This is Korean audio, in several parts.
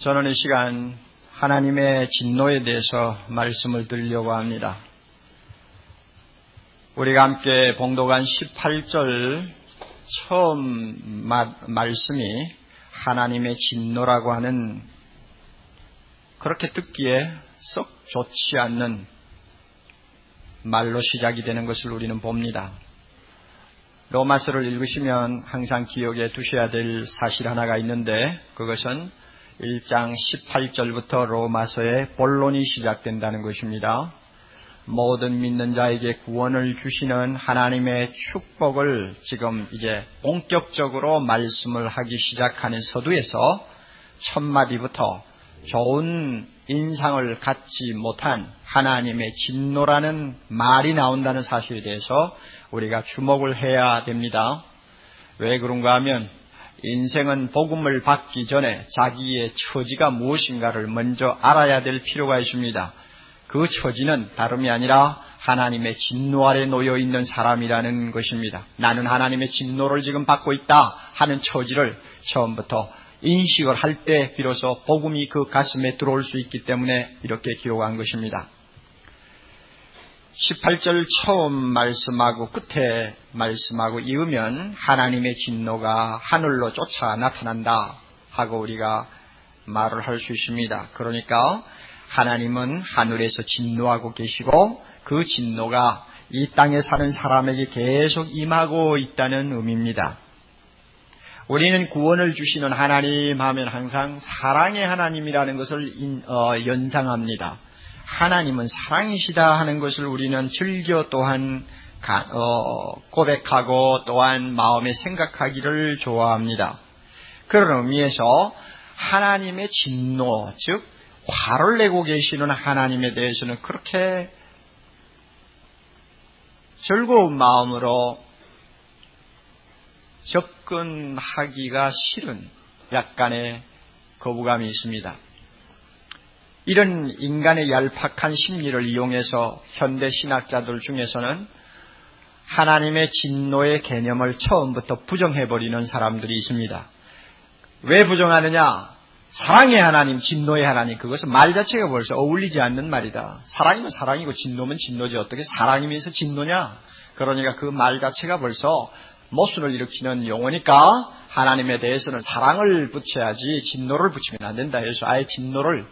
저는 이 시간 하나님의 진노에 대해서 말씀을 드리려고 합니다. 우리가 함께 봉독한 18절 처음 말씀이 하나님의 진노라고 하는 그렇게 듣기에 썩 좋지 않는 말로 시작이 되는 것을 우리는 봅니다. 로마서를 읽으시면 항상 기억에 두셔야 될 사실 하나가 있는데 그것은 1장 18절부터 로마서의 본론이 시작된다는 것입니다. 모든 믿는 자에게 구원을 주시는 하나님의 축복을 지금 이제 본격적으로 말씀을 하기 시작하는 서두에서 첫 마디부터 좋은 인상을 갖지 못한 하나님의 진노라는 말이 나온다는 사실에 대해서 우리가 주목을 해야 됩니다. 왜 그런가 하면 인생은 복음을 받기 전에 자기의 처지가 무엇인가를 먼저 알아야 될 필요가 있습니다. 그 처지는 다름이 아니라 하나님의 진노 아래 놓여 있는 사람이라는 것입니다. 나는 하나님의 진노를 지금 받고 있다 하는 처지를 처음부터 인식을 할 때 비로소 복음이 그 가슴에 들어올 수 있기 때문에 이렇게 기록한 것입니다. 18절 처음 말씀하고 끝에 말씀하고 이으면 하나님의 진노가 하늘로 쫓아 나타난다 하고 우리가 말을 할 수 있습니다. 그러니까 하나님은 하늘에서 진노하고 계시고 그 진노가 이 땅에 사는 사람에게 계속 임하고 있다는 의미입니다. 우리는 구원을 주시는 하나님 하면 항상 사랑의 하나님이라는 것을 연상합니다. 하나님은 사랑이시다 하는 것을 우리는 즐겨 또한 고백하고 또한 마음에 생각하기를 좋아합니다. 그런 의미에서 하나님의 진노, 즉 화를 내고 계시는 하나님에 대해서는 그렇게 즐거운 마음으로 접근하기가 싫은 약간의 거부감이 있습니다. 이런 인간의 얄팍한 심리를 이용해서 현대 신학자들 중에서는 하나님의 진노의 개념을 처음부터 부정해버리는 사람들이 있습니다. 왜 부정하느냐? 사랑의 하나님, 진노의 하나님, 그것은 말 자체가 벌써 어울리지 않는 말이다. 사랑이면 사랑이고 진노면 진노지 어떻게 사랑이면서 진노냐? 그러니까 그 말 자체가 벌써 모순을 일으키는 용어니까 하나님에 대해서는 사랑을 붙여야지 진노를 붙이면 안 된다 해서 아예 진노를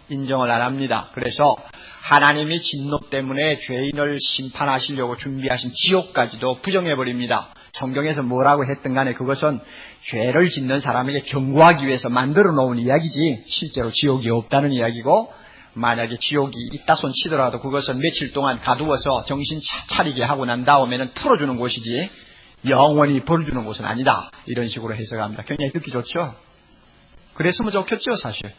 인정을 안 합니다. 그래서 하나님이 진노 때문에 죄인을 심판하시려고 준비하신 지옥까지도 부정해버립니다. 성경에서 뭐라고 했든 간에 그것은 죄를 짓는 사람에게 경고하기 위해서 만들어 놓은 이야기지 실제로 지옥이 없다는 이야기고, 만약에 지옥이 있다 손 치더라도 그것은 며칠 동안 가두어서 정신 차리게 하고 난 다음에는 풀어주는 곳이지 영원히 벌주는 곳은 아니다. 이런 식으로 해석합니다. 굉장히 듣기 좋죠? 그랬으면 좋겠죠, 사실.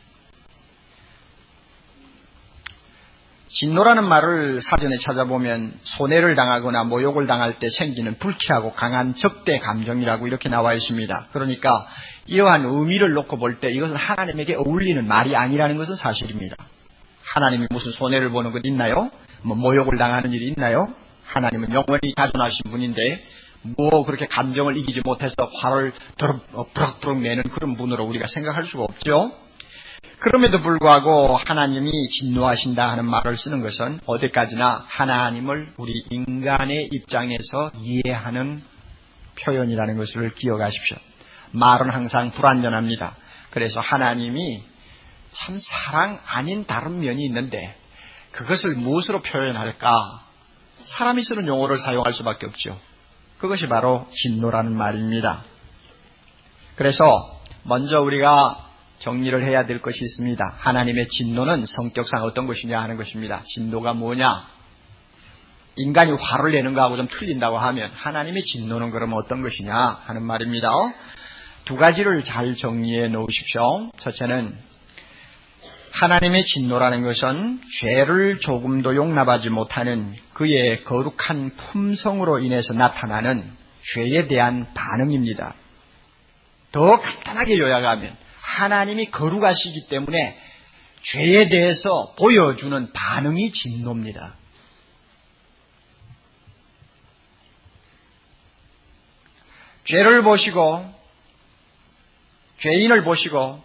진노라는 말을 사전에 찾아보면 손해를 당하거나 모욕을 당할 때 생기는 불쾌하고 강한 적대 감정이라고 이렇게 나와 있습니다. 그러니까 이러한 의미를 놓고 볼 때 이것은 하나님에게 어울리는 말이 아니라는 것은 사실입니다. 하나님이 무슨 손해를 보는 것 있나요? 모욕을 당하는 일이 있나요? 하나님은 영원히 자존하신 분인데 뭐 그렇게 감정을 이기지 못해서 화를 부럭부럭 내는 그런 분으로 우리가 생각할 수가 없죠. 그럼에도 불구하고 하나님이 진노하신다 하는 말을 쓰는 것은 어디까지나 하나님을 우리 인간의 입장에서 이해하는 표현이라는 것을 기억하십시오. 말은 항상 불완전합니다. 그래서 하나님이 참 사랑 아닌 다른 면이 있는데 그것을 무엇으로 표현할까? 사람이 쓰는 용어를 사용할 수밖에 없죠. 그것이 바로 진노라는 말입니다. 그래서 먼저 우리가 정리를 해야 될 것이 있습니다. 하나님의 진노는 성격상 어떤 것이냐 하는 것입니다. 진노가 뭐냐? 인간이 화를 내는 거하고 좀 틀린다고 하면 하나님의 진노는 그러면 어떤 것이냐 하는 말입니다. 두 가지를 잘 정리해 놓으십시오. 첫째는 하나님의 진노라는 것은 죄를 조금도 용납하지 못하는 그의 거룩한 품성으로 인해서 나타나는 죄에 대한 반응입니다. 더 간단하게 요약하면 하나님이 거룩하시기 때문에 죄에 대해서 보여주는 반응이 진노입니다. 죄를 보시고 죄인을 보시고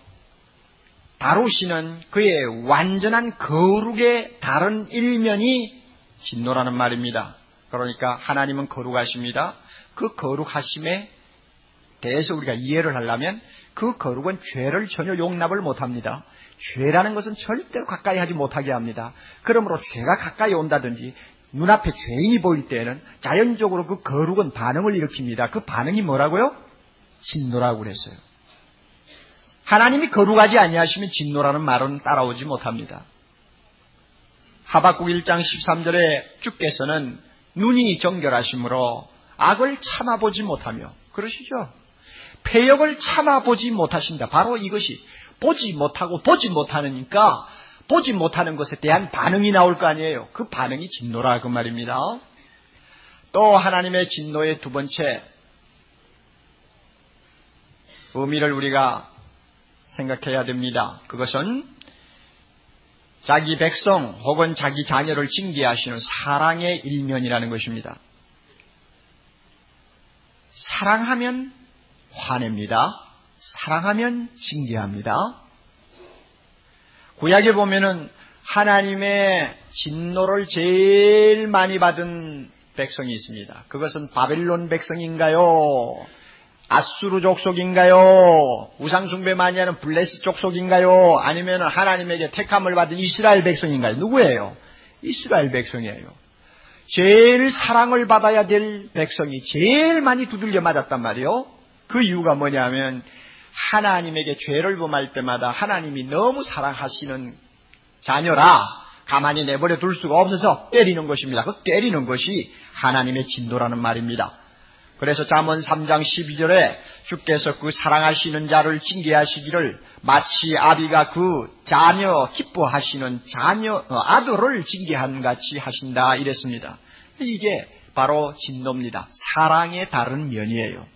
다루시는 그의 완전한 거룩의 다른 일면이 진노라는 말입니다. 그러니까 하나님은 거룩하십니다. 그 거룩하심에 대해서 우리가 이해를 하려면 그 거룩은 죄를 전혀 용납을 못합니다. 죄라는 것은 절대로 가까이 하지 못하게 합니다. 그러므로 죄가 가까이 온다든지 눈앞에 죄인이 보일 때에는 자연적으로 그 거룩은 반응을 일으킵니다. 그 반응이 뭐라고요? 진노라고 그랬어요. 하나님이 거룩하지 아니하시면 진노라는 말은 따라오지 못합니다. 하박국 1장 13절에 주께서는 눈이 정결하심으로 악을 참아보지 못하며, 그러시죠? 패역을 참아보지 못하신다. 바로 이것이 보지 못하고 보지 못하니까 보지 못하는 것에 대한 반응이 나올 거 아니에요. 그 반응이 진노라 그 말입니다. 또 하나님의 진노의 두 번째 의미를 우리가 생각해야 됩니다. 그것은 자기 백성 혹은 자기 자녀를 징계하시는 사랑의 일면이라는 것입니다. 사랑하면 화냅니다. 사랑하면 징계합니다. 구약에 보면은 하나님의 진노를 제일 많이 받은 백성이 있습니다. 그것은 바벨론 백성인가요? 아수르 족속인가요? 우상숭배 많이 하는 블레스 족속인가요? 아니면 하나님에게 택함을 받은 이스라엘 백성인가요? 누구예요? 이스라엘 백성이에요. 제일 사랑을 받아야 될 백성이 제일 많이 두들겨 맞았단 말이에요. 그 이유가 뭐냐면 하나님에게 죄를 범할 때마다 하나님이 너무 사랑하시는 자녀라 가만히 내버려 둘 수가 없어서 때리는 것입니다. 그 때리는 것이 하나님의 진노라는 말입니다. 그래서 잠언 3장 12절에 주께서 그 사랑하시는 자를 징계하시기를 마치 아비가 그 자녀 기뻐하시는 아들을 징계한 같이 하신다 이랬습니다. 이게 바로 진노입니다. 사랑의 다른 면이에요.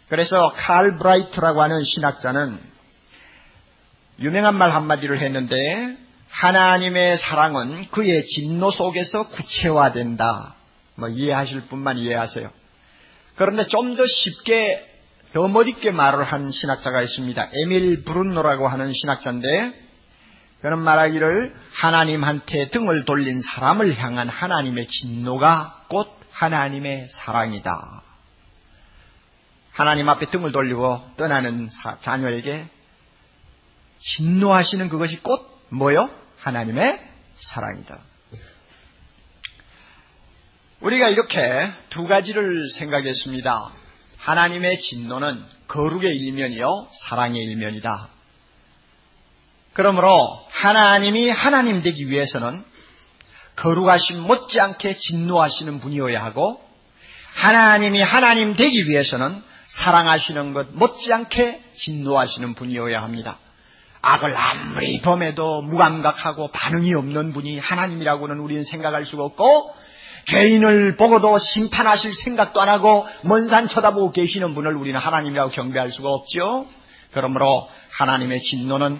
그래서 칼 브라이트라고 하는 신학자는 유명한 말 한마디를 했는데 하나님의 사랑은 그의 진노 속에서 구체화된다. 이해하실 분만 이해하세요. 그런데 좀 더 쉽게 더 멋있게 말을 한 신학자가 있습니다. 에밀 브룬노라고 하는 신학자인데 그는 말하기를 하나님한테 등을 돌린 사람을 향한 하나님의 진노가 곧 하나님의 사랑이다. 하나님 앞에 등을 돌리고 떠나는 자녀에게 진노하시는 그것이 곧 뭐요? 하나님의 사랑이다. 우리가 이렇게 두 가지를 생각했습니다. 하나님의 진노는 거룩의 일면이요 사랑의 일면이다. 그러므로 하나님이 하나님 되기 위해서는 거룩하심 못지않게 진노하시는 분이어야 하고 하나님이 하나님 되기 위해서는 사랑하시는 것 못지않게 진노하시는 분이어야 합니다. 악을 아무리 범해도 무감각하고 반응이 없는 분이 하나님이라고는 우리는 생각할 수가 없고 죄인을 보고도 심판하실 생각도 안 하고 먼 산 쳐다보고 계시는 분을 우리는 하나님이라고 경배할 수가 없죠. 그러므로 하나님의 진노는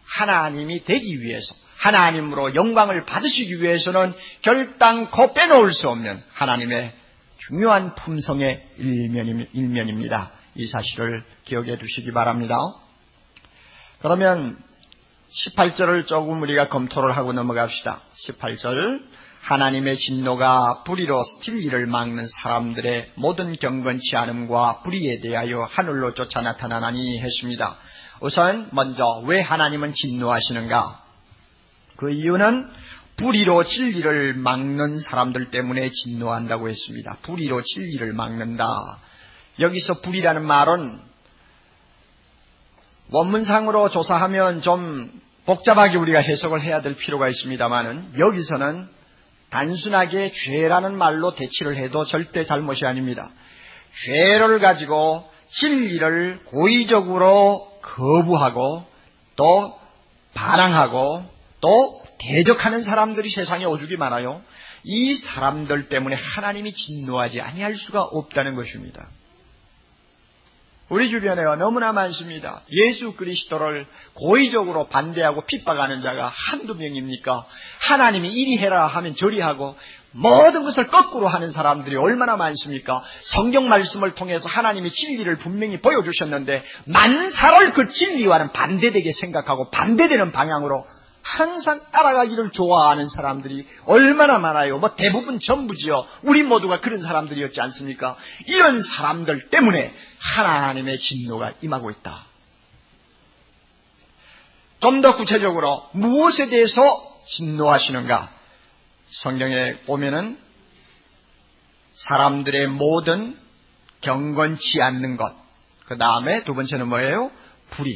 하나님이 되기 위해서 하나님으로 영광을 받으시기 위해서는 결단코 빼놓을 수 없는 하나님의 중요한 품성의 일면입니다. 이 사실을 기억해 두시기 바랍니다. 그러면 18절을 조금 우리가 검토를 하고 넘어갑시다. 18절 하나님의 진노가 불의로 진리를 막는 사람들의 모든 경건치 않음과 불의에 대하여 하늘로 쫓아 나타나나니 했습니다. 우선 먼저 왜 하나님은 진노하시는가? 그 이유는 불의로 진리를 막는 사람들 때문에 진노한다고 했습니다. 불의로 진리를 막는다. 여기서 불의라는 말은 원문상으로 조사하면 좀 복잡하게 우리가 해석을 해야 될 필요가 있습니다만은 여기서는 단순하게 죄라는 말로 대치를 해도 절대 잘못이 아닙니다. 죄를 가지고 진리를 고의적으로 거부하고 또 반항하고 또 대적하는 사람들이 세상에 오죽이 많아요. 이 사람들 때문에 하나님이 진노하지 아니할 수가 없다는 것입니다. 우리 주변에 너무나 많습니다. 예수 그리스도를 고의적으로 반대하고 핍박하는 자가 한두 명입니까? 하나님이 이리 해라 하면 저리 하고 모든 것을 거꾸로 하는 사람들이 얼마나 많습니까? 성경 말씀을 통해서 하나님의 진리를 분명히 보여주셨는데 만사를 그 진리와는 반대되게 생각하고 반대되는 방향으로 항상 따라가기를 좋아하는 사람들이 얼마나 많아요. 뭐 대부분 전부지요. 우리 모두가 그런 사람들이었지 않습니까? 이런 사람들 때문에 하나님의 진노가 임하고 있다. 좀 더 구체적으로 무엇에 대해서 진노하시는가? 성경에 보면은 사람들의 모든 경건치 않는 것, 그 다음에 두 번째는 뭐예요? 불의.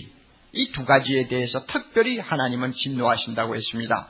이 두 가지에 대해서 특별히 하나님은 진노하신다고 했습니다.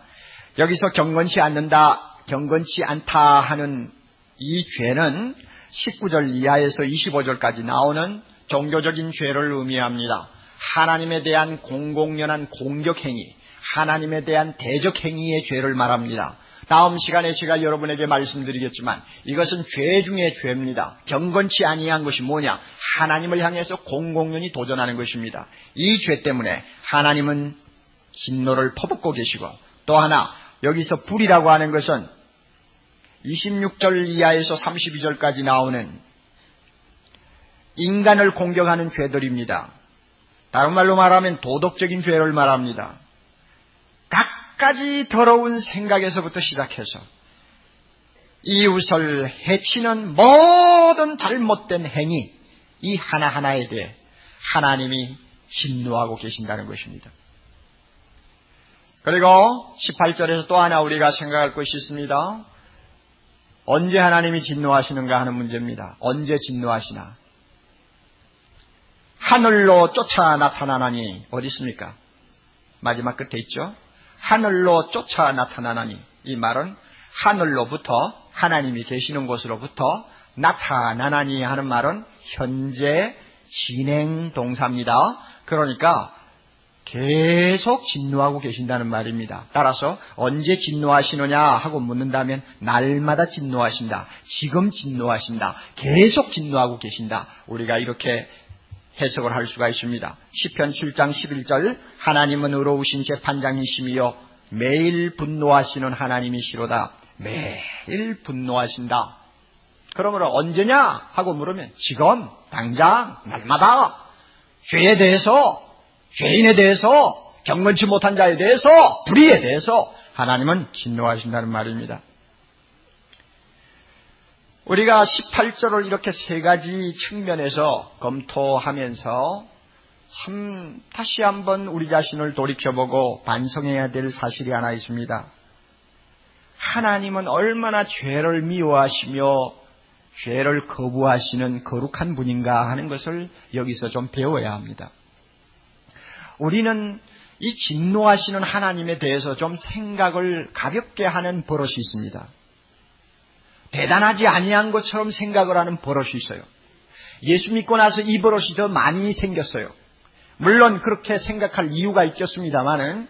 여기서 경건치 않다 하는 이 죄는 19절 이하에서 25절까지 나오는 종교적인 죄를 의미합니다. 하나님에 대한 공공연한 공격행위, 하나님에 대한 대적행위의 죄를 말합니다. 다음 시간에 제가 여러분에게 말씀드리겠지만 이것은 죄 중에 죄입니다. 경건치 아니한 것이 뭐냐? 하나님을 향해서 공공연히 도전하는 것입니다. 이 죄 때문에 하나님은 진노를 퍼붓고 계시고, 또 하나 여기서 불이라고 하는 것은 26절 이하에서 32절까지 나오는 인간을 공격하는 죄들입니다. 다른 말로 말하면 도덕적인 죄를 말합니다. 각가지 더러운 생각에서부터 시작해서 이웃을 해치는 모든 잘못된 행위, 이 하나하나에 대해 하나님이 진노하고 계신다는 것입니다. 그리고 18절에서 또 하나 우리가 생각할 것이 있습니다. 언제 하나님이 진노하시는가 하는 문제입니다. 언제 진노하시나? 하늘로 쫓아 나타나나니, 어디 있습니까? 마지막 끝에 있죠. 하늘로 쫓아 나타나나니, 이 말은 하늘로부터, 하나님이 계시는 곳으로부터 나타나나니 하는 말은 현재 진행 동사입니다. 그러니까 계속 진노하고 계신다는 말입니다. 따라서 언제 진노하시느냐 하고 묻는다면 날마다 진노하신다, 지금 진노하신다, 계속 진노하고 계신다, 우리가 이렇게 해석을 할 수가 있습니다. 시편 7장 11절, 하나님은 의로우신 재판장이시며 매일 분노하시는 하나님이시로다. 매일 분노하신다. 그러므로 언제냐 하고 물으면 지금, 당장, 날마다 죄에 대해서, 죄인에 대해서, 경건치 못한 자에 대해서, 불의에 대해서 하나님은 진노하신다는 말입니다. 우리가 18절을 이렇게 세 가지 측면에서 검토하면서 참 다시 한번 우리 자신을 돌이켜보고 반성해야 될 사실이 하나 있습니다. 하나님은 얼마나 죄를 미워하시며 죄를 거부하시는 거룩한 분인가 하는 것을 여기서 좀 배워야 합니다. 우리는 이 진노하시는 하나님에 대해서 좀 생각을 가볍게 하는 버릇이 있습니다. 대단하지 아니한 것처럼 생각을 하는 버릇이 있어요. 예수 믿고 나서 이 버릇이 더 많이 생겼어요. 물론 그렇게 생각할 이유가 있겠습니다만은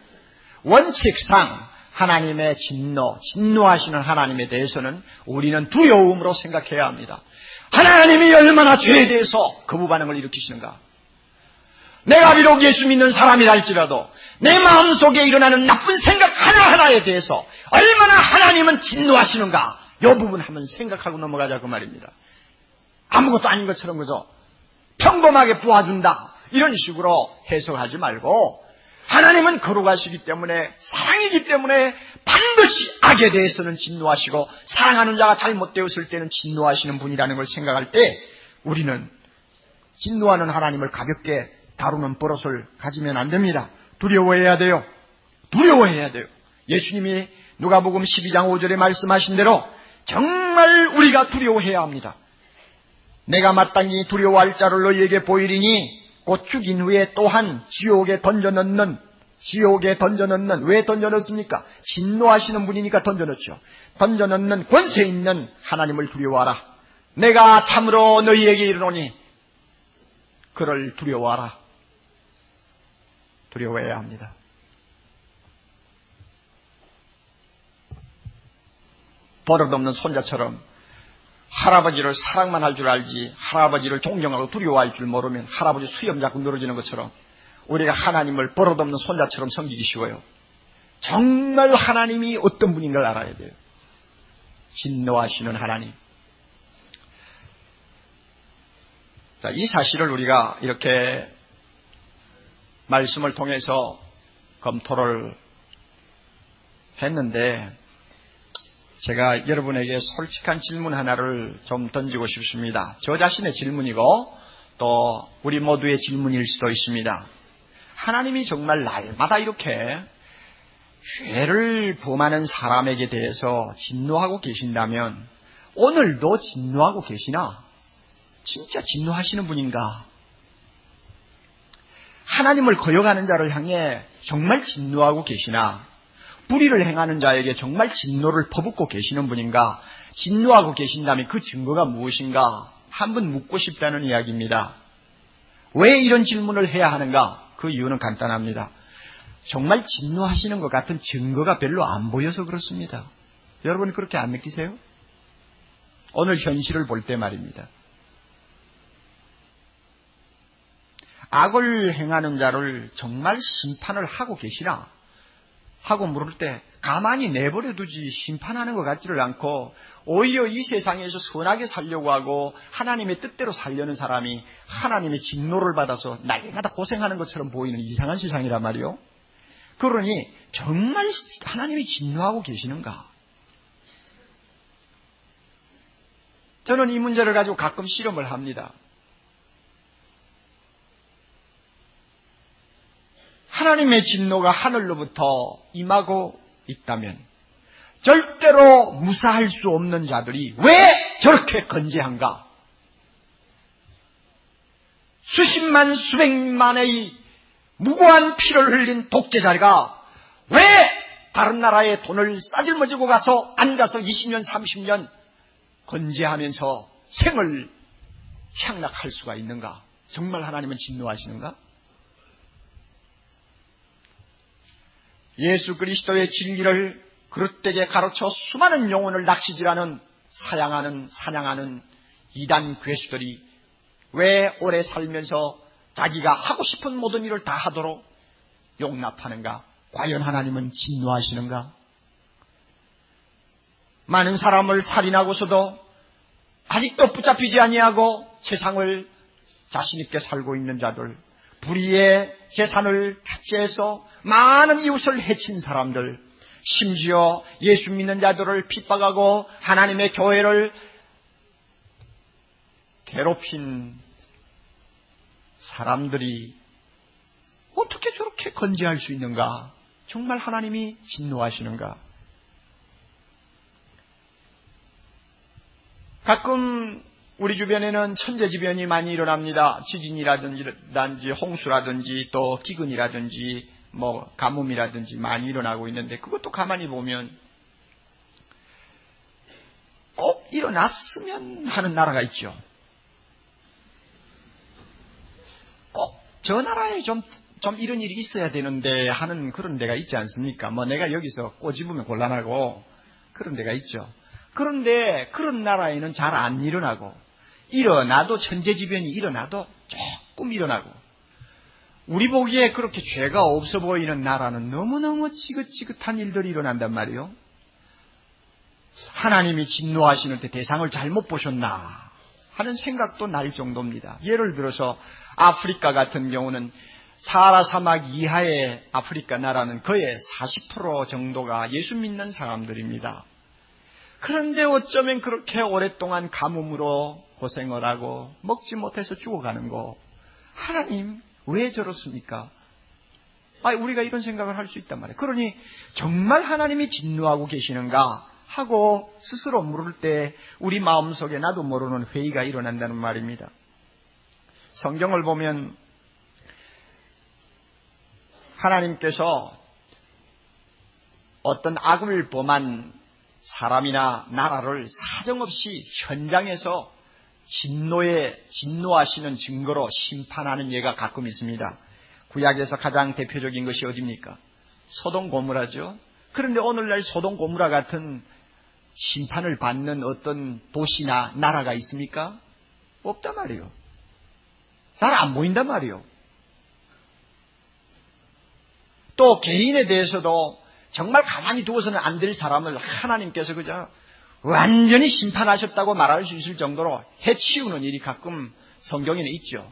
원칙상 하나님의 진노하시는 하나님에 대해서는 우리는 두려움으로 생각해야 합니다. 하나님이 얼마나 죄에 대해서 거부 반응을 일으키시는가. 내가 비록 예수 믿는 사람이라 할지라도 내 마음속에 일어나는 나쁜 생각 하나하나에 대해서 얼마나 하나님은 진노하시는가, 이 부분 한번 생각하고 넘어가자 그 말입니다. 아무것도 아닌 것처럼 그저 평범하게 보아준다 이런 식으로 해석하지 말고, 하나님은 거룩하시기 때문에, 사랑이기 때문에 반드시 악에 대해서는 진노하시고 사랑하는 자가 잘못되었을 때는 진노하시는 분이라는 걸 생각할 때 우리는 진노하는 하나님을 가볍게 다루는 버릇을 가지면 안 됩니다. 두려워해야 돼요. 두려워해야 돼요. 예수님이 누가복음 12장 5절에 말씀하신 대로 정말 우리가 두려워해야 합니다. 내가 마땅히 두려워할 자를 너희에게 보이리니 곧 죽인 후에 또한 지옥에 던져넣는, 왜 던져넣습니까? 진노하시는 분이니까 던져넣죠. 던져넣는 권세 있는 하나님을 두려워하라. 내가 참으로 너희에게 이르노니 그를 두려워하라. 두려워해야 합니다. 버릇없는 손자처럼 할아버지를 사랑만 할 줄 알지 할아버지를 존경하고 두려워할 줄 모르면 할아버지 수염 잡고 늘어지는 것처럼 우리가 하나님을 버릇없는 손자처럼 섬기기 쉬워요. 정말 하나님이 어떤 분인가를 알아야 돼요. 진노하시는 하나님. 자, 이 사실을 우리가 이렇게 말씀을 통해서 검토를 했는데, 제가 여러분에게 솔직한 질문 하나를 좀 던지고 싶습니다. 저 자신의 질문이고 또 우리 모두의 질문일 수도 있습니다. 하나님이 정말 날마다 이렇게 죄를 범하는 사람에게 대해서 진노하고 계신다면 오늘도 진노하고 계시나? 진짜 진노하시는 분인가? 하나님을 거역하는 자를 향해 정말 진노하고 계시나? 불의를 행하는 자에게 정말 진노를 퍼붓고 계시는 분인가? 진노하고 계신다면 그 증거가 무엇인가? 한번 묻고 싶다는 이야기입니다. 왜 이런 질문을 해야 하는가? 그 이유는 간단합니다. 정말 진노하시는 것 같은 증거가 별로 안 보여서 그렇습니다. 여러분 그렇게 안 느끼세요? 오늘 현실을 볼 때 말입니다. 악을 행하는 자를 정말 심판을 하고 계시나? 하고 물을 때 가만히 내버려 두지 심판하는 것 같지를 않고 오히려 이 세상에서 선하게 살려고 하고 하나님의 뜻대로 살려는 사람이 하나님의 진노를 받아서 날마다 고생하는 것처럼 보이는 이상한 세상이란 말이요. 그러니 정말 하나님이 진노하고 계시는가? 저는 이 문제를 가지고 가끔 실험을 합니다. 하나님의 진노가 하늘로부터 임하고 있다면 절대로 무사할 수 없는 자들이 왜 저렇게 건재한가? 수십만 수백만의 무고한 피를 흘린 독재자가 왜 다른 나라에 돈을 싸질머지고 가서 앉아서 20년 30년 건재하면서 생을 향락할 수가 있는가? 정말 하나님은 진노하시는가? 예수 그리스도의 진리를 그릇되게 가르쳐 수많은 영혼을 낚시질하는 사냥하는 이단 괴수들이 왜 오래 살면서 자기가 하고 싶은 모든 일을 다 하도록 용납하는가? 과연 하나님은 진노하시는가? 많은 사람을 살인하고서도 아직도 붙잡히지 아니하고 세상을 자신 있게 살고 있는 자들, 불의의 재산을 축제해서 많은 이웃을 해친 사람들, 심지어 예수 믿는 자들을 핍박하고 하나님의 교회를 괴롭힌 사람들이 어떻게 저렇게 건재할 수 있는가? 정말 하나님이 진노하시는가? 가끔 우리 주변에는 천재지변이 많이 일어납니다. 지진이라든지 홍수라든지 또 기근이라든지 가뭄이라든지 많이 일어나고 있는데 그것도 가만히 보면 꼭 일어났으면 하는 나라가 있죠. 꼭 저 나라에 좀 이런 일이 있어야 되는데 하는 그런 데가 있지 않습니까? 내가 여기서 꼬집으면 곤란하고 그런 데가 있죠. 그런데 그런 나라에는 잘 안 일어나고 일어나도 천재지변이 일어나도 조금 일어나고 우리 보기에 그렇게 죄가 없어 보이는 나라는 너무너무 지긋지긋한 일들이 일어난단 말이에요. 하나님이 진노하시는 때 대상을 잘못 보셨나 하는 생각도 날 정도입니다. 예를 들어서 아프리카 같은 경우는 사하라 사막 이하의 아프리카 나라는 거의 40% 정도가 예수 믿는 사람들입니다. 그런데 어쩌면 그렇게 오랫동안 가뭄으로 고생을 하고 먹지 못해서 죽어가는 거 하나님 왜 저렇습니까? 우리가 이런 생각을 할 수 있단 말이에요. 그러니 정말 하나님이 진노하고 계시는가 하고 스스로 물을 때 우리 마음속에 나도 모르는 회의가 일어난다는 말입니다. 성경을 보면 하나님께서 어떤 악을 범한 사람이나 나라를 사정없이 현장에서 진노하시는 증거로 심판하는 예가 가끔 있습니다. 구약에서 가장 대표적인 것이 어디입니까? 소돔 고모라죠. 그런데 오늘날 소돔 고모라 같은 심판을 받는 어떤 도시나 나라가 있습니까? 없단 말이에요. 잘 안 보인단 말이에요. 또 개인에 대해서도 정말 가만히 두어서는 안 될 사람을 하나님께서 그저 완전히 심판하셨다고 말할 수 있을 정도로 해치우는 일이 가끔 성경에는 있죠.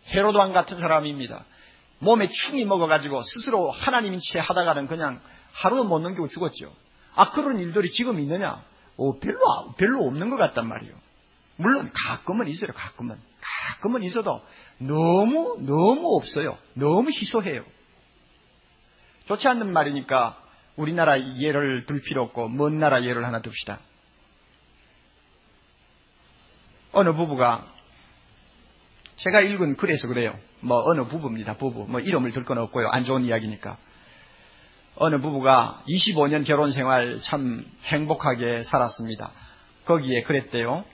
헤로도왕 같은 사람입니다. 몸에 충이 먹어가지고 스스로 하나님인 채 하다가는 그냥 하루도 못 넘기고 죽었죠. 그런 일들이 지금 있느냐? 별로 없는 것 같단 말이에요. 물론 가끔은 있어요. 가끔은 있어도 너무 없어요. 너무 희소해요. 좋지 않는 말이니까 우리나라 예를 들 필요 없고 먼 나라 예를 하나 듭시다. 어느 부부가, 제가 읽은 글에서 그래요. 어느 부부입니다. 부부. 이름을 들 건 없고요. 안 좋은 이야기니까. 어느 부부가 25년 결혼 생활 참 행복하게 살았습니다. 거기에 그랬대요.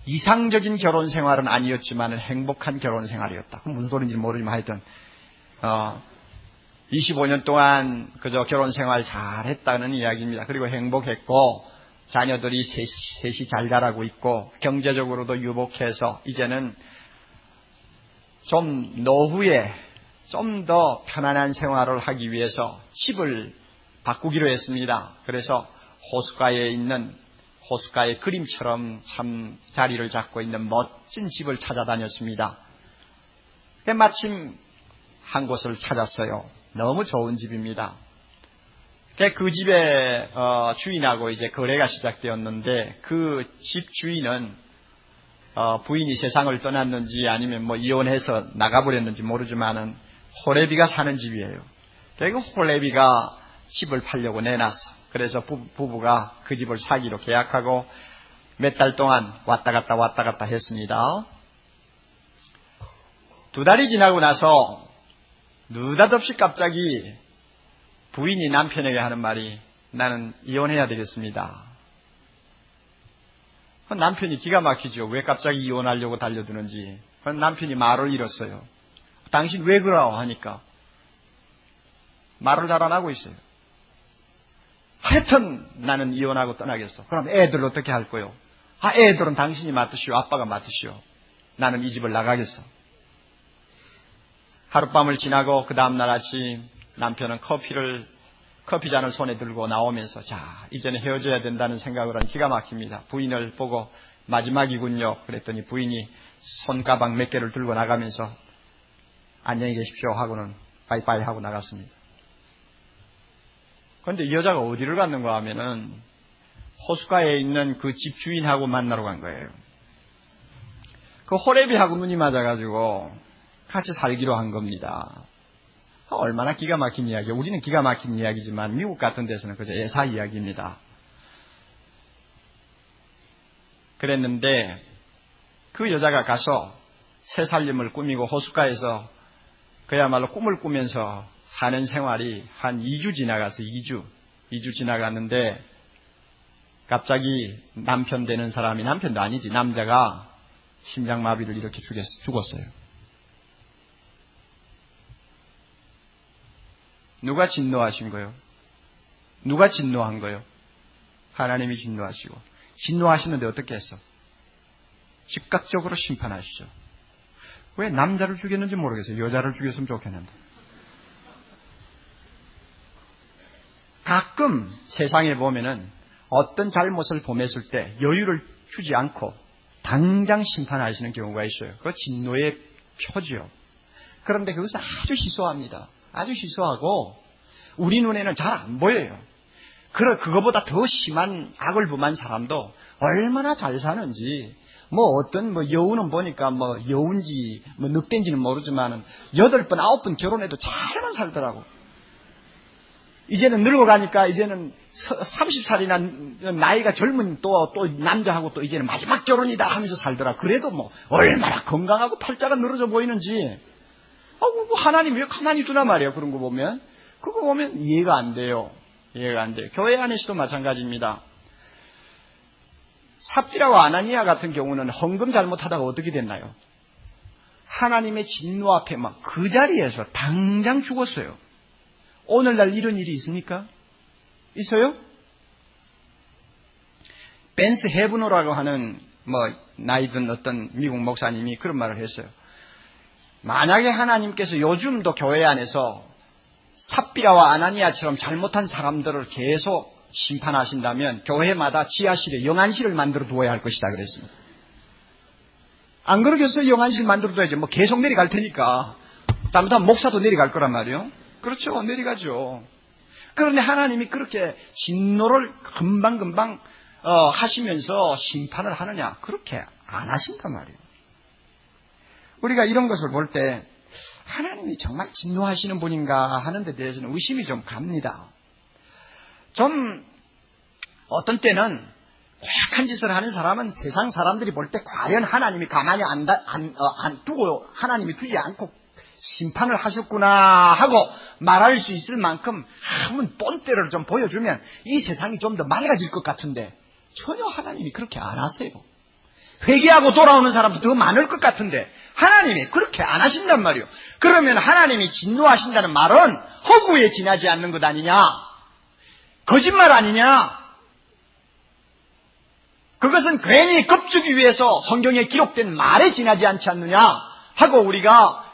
이상적인 결혼 생활은 아니었지만 행복한 결혼 생활이었다. 무슨 소리인지 모르지만 하여튼 25년 동안 그저 결혼 생활 잘했다는 이야기입니다. 그리고 행복했고 자녀들이 셋이 잘 자라고 있고 경제적으로도 유복해서 이제는 좀 노후에 좀 더 편안한 생활을 하기 위해서 집을 바꾸기로 했습니다. 그래서 호숫가의 그림처럼 참 자리를 잡고 있는 멋진 집을 찾아다녔습니다. 마침 한 곳을 찾았어요. 너무 좋은 집입니다. 그 집의 주인하고 이제 거래가 시작되었는데 그 집 주인은 부인이 세상을 떠났는지 아니면 이혼해서 나가버렸는지 모르지만은 호레비가 사는 집이에요. 그 호레비가 집을 팔려고 내놨어. 그래서 부부가 그 집을 사기로 계약하고 몇 달 동안 왔다 갔다 했습니다. 2달이 지나고 나서 느닷없이 갑자기 부인이 남편에게 하는 말이 나는 이혼해야 되겠습니다. 남편이 기가 막히죠. 왜 갑자기 이혼하려고 달려드는지. 남편이 말을 잃었어요. 당신 왜 그러오 하니까 말을 잘 안 하고 있어요. 하여튼 나는 이혼하고 떠나겠어. 그럼 애들 어떻게 할 거요? 애들은 당신이 맡으시오. 아빠가 맡으시오. 나는 이 집을 나가겠어. 하룻밤을 지나고 그 다음날 아침 남편은 커피잔을 손에 들고 나오면서 자 이제는 헤어져야 된다는 생각을 한 기가 막힙니다. 부인을 보고 마지막이군요. 그랬더니 부인이 손가방 몇 개를 들고 나가면서 안녕히 계십시오 하고는 빠이빠이 하고 나갔습니다. 그런데 이 여자가 어디를 갔는가 하면은 호숫가에 있는 그 집 주인하고 만나러 간 거예요. 그 호레비하고 눈이 맞아가지고 같이 살기로 한 겁니다. 얼마나 기가 막힌 이야기예요. 우리는 기가 막힌 이야기지만 미국 같은 데서는 그저 예사 이야기입니다. 그랬는데 그 여자가 가서 새 살림을 꾸미고 호숫가에서 그야말로 꿈을 꾸면서 사는 생활이 한 2주 지나가서 2주 지나갔는데 갑자기 남편 되는 사람이 남편도 아니지 남자가 심장마비를 이렇게 죽었어요. 누가 진노하신 거요? 누가 진노한 거요? 하나님이 진노하시고 진노하시는데 어떻게 했어? 즉각적으로 심판하시죠. 왜 남자를 죽였는지 모르겠어요. 여자를 죽였으면 좋겠는데. 가끔 세상에 보면은 어떤 잘못을 범했을 때 여유를 주지 않고 당장 심판하시는 경우가 있어요. 그거 진노의 표지요. 그런데 그것은 아주 희소합니다. 아주 희소하고 우리 눈에는 잘 안 보여요. 그거보다 더 심한 악을 범한 사람도 얼마나 잘 사는지 어떤 여우는 보니까 여우인지 늑대인지는 모르지만은 8번 9번 결혼해도 잘만 살더라고. 이제는 늙어가니까 이제는 30살이나 나이가 젊은 또 남자하고 또 이제는 마지막 결혼이다 하면서 살더라. 그래도 얼마나 건강하고 팔자가 늘어져 보이는지. 하나님 왜 가만히 두나 말이에요. 그런 거 보면. 그거 보면 이해가 안 돼요. 교회 안에서도 마찬가지입니다. 삽비라와 아나니아 같은 경우는 헌금 잘못하다가 어떻게 됐나요? 하나님의 진노 앞에 그 자리에서 당장 죽었어요. 오늘날 이런 일이 있습니까? 있어요? 벤스 헤브너라고 하는 나이든 어떤 미국 목사님이 그런 말을 했어요. 만약에 하나님께서 요즘도 교회 안에서 삽비라와 아나니아처럼 잘못한 사람들을 계속 심판하신다면 교회마다 지하실에 영안실을 만들어 두어야 할 것이다 그랬습니다. 안 그러겠어요? 영안실 만들어 둬야지. 뭐 계속 내려갈 테니까. 잘못하면 목사도 내려갈 거란 말이에요. 그렇죠. 내려가죠. 그런데 하나님이 그렇게 진노를 금방금방 하시면서 심판을 하느냐? 그렇게 안 하신단 말이에요. 우리가 이런 것을 볼 때 하나님이 정말 진노하시는 분인가 하는 데 대해서는 의심이 좀 갑니다. 좀 어떤 때는 고약한 짓을 하는 사람은 세상 사람들이 볼 때 과연 하나님이 가만히 안 두고 하나님이 두지 않고 심판을 하셨구나 하고 말할 수 있을 만큼 한번 본때를 좀 보여주면 이 세상이 좀 더 맑아질 것 같은데 전혀 하나님이 그렇게 안 하세요. 회개하고 돌아오는 사람도 더 많을 것 같은데 하나님이 그렇게 안 하신단 말이에요. 그러면 하나님이 진노하신다는 말은 허구에 지나지 않는 것 아니냐? 거짓말 아니냐? 그것은 괜히 겁주기 위해서 성경에 기록된 말에 지나지 않지 않느냐 하고 우리가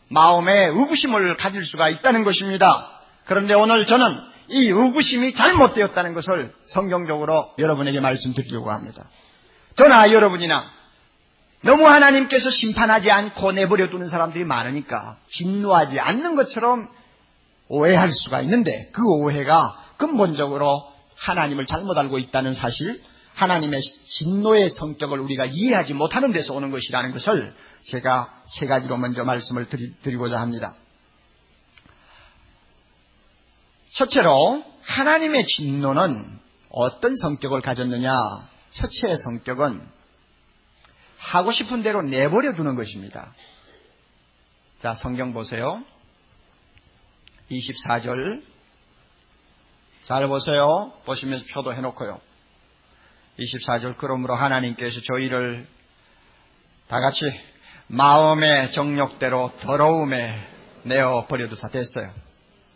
마음에 의구심을 가질 수가 있다는 것입니다. 그런데 오늘 저는 이 의구심이 잘못되었다는 것을 성경적으로 여러분에게 말씀드리려고 합니다. 저나 여러분이나 너무 하나님께서 심판하지 않고 내버려 두는 사람들이 많으니까 진노하지 않는 것처럼 오해할 수가 있는데 그 오해가 근본적으로 하나님을 잘못 알고 있다는 사실, 하나님의 진노의 성격을 우리가 이해하지 못하는 데서 오는 것이라는 것을 제가 세 가지로 먼저 말씀을 드리고자 합니다. 첫째로 하나님의 진노는 어떤 성격을 가졌느냐? 첫째의 성격은 하고 싶은 대로 내버려 두는 것입니다. 자, 성경 보세요. 24절 잘 보세요. 보시면서 표도 해놓고요. 24절 그러므로 하나님께서 저희를 다 같이 마음의 정욕대로 더러움에 내어 버려두사 됐어요.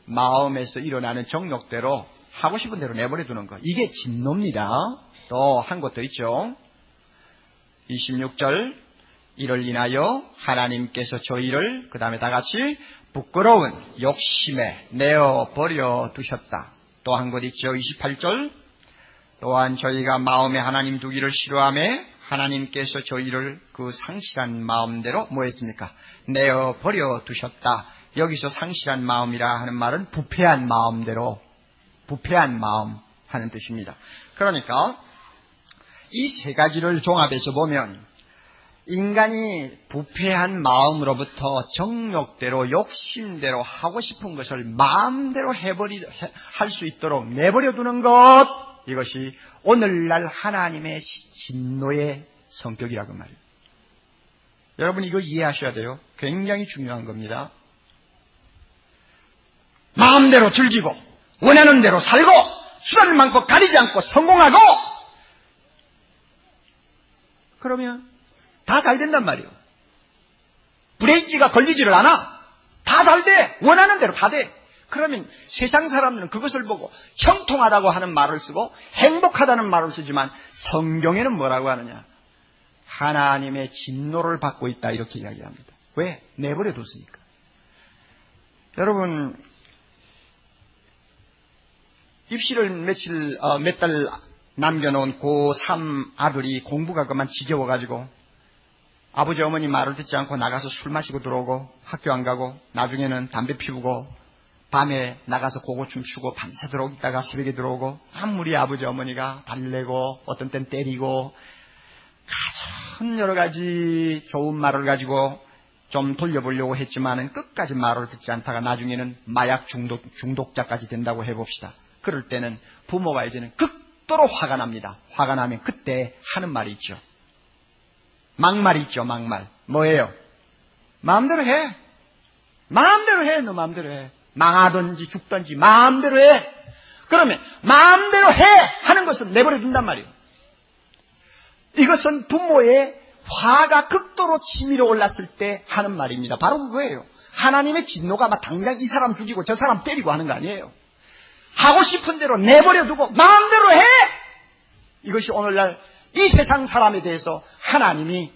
마음에서 일어나는 정욕대로 하고 싶은 대로 내버려 두는 것. 이게 진노입니다. 또 한 것도 있죠. 26절 이를 인하여 하나님께서 저희를 그 다음에 다 같이 부끄러운 욕심에 내어 버려 두셨다. 또 한 것 있죠. 28절 또한 저희가 마음에 하나님 두기를 싫어하며 하나님께서 저희를 그 상실한 마음대로 뭐 했습니까? 내어 버려 두셨다. 여기서 상실한 마음이라 하는 말은 부패한 마음대로, 부패한 마음 하는 뜻입니다. 그러니까 이 세 가지를 종합해서 보면 인간이 부패한 마음으로부터 정욕대로 욕심대로 하고 싶은 것을 마음대로 할 수 있도록 내버려 두는 것, 이것이 오늘날 하나님의 진노의 성격이라고 말이에요. 여러분 이거 이해하셔야 돼요. 굉장히 중요한 겁니다. 마음대로 즐기고 원하는 대로 살고 수단을 많고 가리지 않고 성공하고 그러면 다 잘 된단 말이에요. 브레이크가 걸리지를 않아. 다 잘 돼. 원하는 대로 다 돼. 그러면 세상 사람들은 그것을 보고 형통하다고 하는 말을 쓰고 행복하다는 말을 쓰지만 성경에는 뭐라고 하느냐? 하나님의 진노를 받고 있다 이렇게 이야기합니다. 왜? 내버려 뒀으니까. 여러분 입시를 몇 달 남겨놓은 고3 아들이 공부가 그만 지겨워가지고 아버지 어머니 말을 듣지 않고 나가서 술 마시고 들어오고 학교 안 가고 나중에는 담배 피우고 밤에 나가서 고고춤 추고 밤새도록 있다가 새벽에 들어오고 아무리 아버지 어머니가 달래고 어떤 땐 때리고 가장 여러 가지 좋은 말을 가지고 좀 돌려보려고 했지만은 끝까지 말을 듣지 않다가 나중에는 마약 중독자까지 된다고 해봅시다. 그럴 때는 부모가 이제는 극도로 화가 납니다. 화가 나면 그때 하는 말이 있죠. 막말이 있죠. 막말. 뭐예요? 마음대로 해. 마음대로 해. 너 마음대로 해. 망하든지 죽든지 마음대로 해. 그러면 마음대로 해 하는 것은 내버려 둔단 말이에요. 이것은 부모의 화가 극도로 치밀어 올랐을 때 하는 말입니다. 바로 그거예요. 하나님의 진노가 막 당장 이 사람 죽이고 저 사람 때리고 하는 거 아니에요. 하고 싶은 대로 내버려 두고 마음대로 해. 이것이 오늘날 이 세상 사람에 대해서 하나님이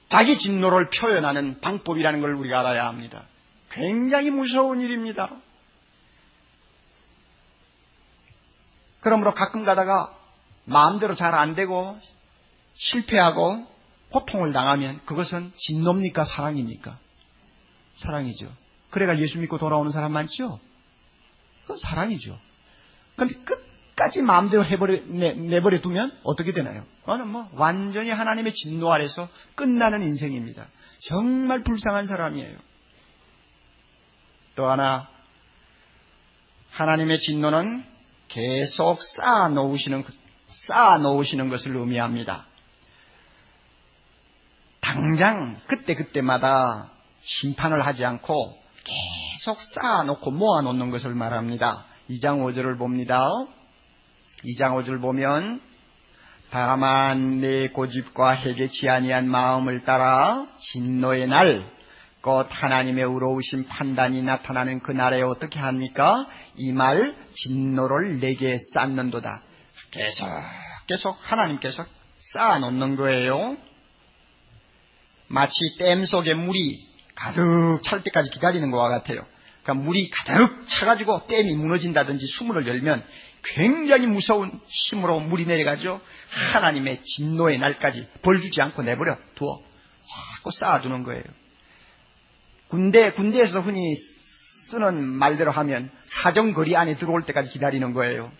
자기 진노를 표현하는 방법이라는 걸 우리가 알아야 합니다. 굉장히 무서운 일입니다. 그러므로 가끔 가다가 마음대로 잘 안 되고 실패하고 고통을 당하면 그것은 진노입니까? 사랑입니까? 사랑이죠. 그래가 예수 믿고 돌아오는 사람 많죠? 그건 사랑이죠. 그런데 끝까지 마음대로 내버려 두면 어떻게 되나요? 그거는 완전히 하나님의 진노 아래서 끝나는 인생입니다. 정말 불쌍한 사람이에요. 또 하나, 하나님의 진노는 계속 쌓아놓으시는 것을 의미합니다. 당장 그때마다 심판을 하지 않고 계속 쌓아놓고 모아놓는 것을 말합니다. 2장 5절을 봅니다. 2장 5절 보면 다만 내 고집과 해개치 아니한 마음을 따라 진노의 날 곧 하나님의 의로우신 판단이 나타나는 그날에 어떻게 합니까? 이 말 진노를 내게 쌓는도다. 계속 하나님께서 쌓아놓는 거예요. 마치 댐 속에 물이 가득 찰 때까지 기다리는 것과 같아요. 그러니까 물이 가득 차가지고 댐이 무너진다든지 수문을 열면 굉장히 무서운 힘으로 물이 내려가죠. 하나님의 진노의 날까지 벌 주지 않고 내버려 두어 자꾸 쌓아두는 거예요. 군대에서 흔히 쓰는 말대로 하면 사정거리 안에 들어올 때까지 기다리는 거예요.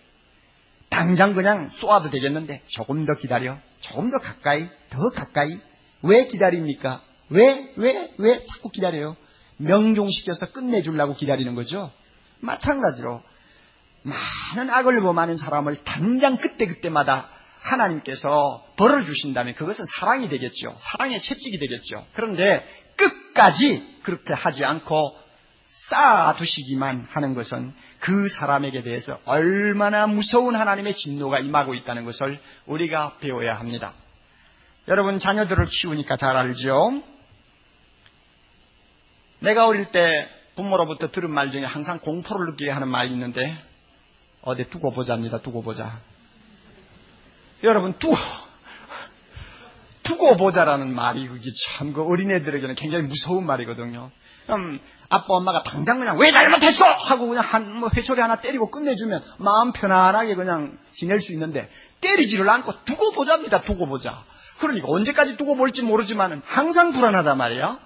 당장 그냥 쏘아도 되겠는데 조금 더 기다려. 조금 더 가까이. 왜 기다립니까? 왜 자꾸 기다려요? 명종시켜서 끝내주려고 기다리는 거죠. 마찬가지로 많은 악을 범하는 사람을 당장 그때마다 하나님께서 벌을 주신다면 그것은 사랑이 되겠죠. 사랑의 채찍이 되겠죠. 그런데 끝까지 그렇게 하지 않고 쌓아두시기만 하는 것은 그 사람에게 대해서 얼마나 무서운 하나님의 진노가 임하고 있다는 것을 우리가 배워야 합니다. 여러분 자녀들을 키우니까 잘 알죠? 내가 어릴 때 부모로부터 들은 말 중에 항상 공포를 느끼게 하는 말이 있는데 어디 두고 보자입니다. 두고 보자. 여러분 두고 보자라는 말이 그게 참 그 어린애들에게는 굉장히 무서운 말이거든요. 그럼 아빠 엄마가 당장 그냥 왜 잘못했어 하고 그냥 회초리 하나 때리고 끝내주면 마음 편안하게 그냥 지낼 수 있는데 때리지를 않고 두고 보자입니다. 두고 보자. 그러니까 언제까지 두고 볼지 모르지만은 항상 불안하단 말이에요.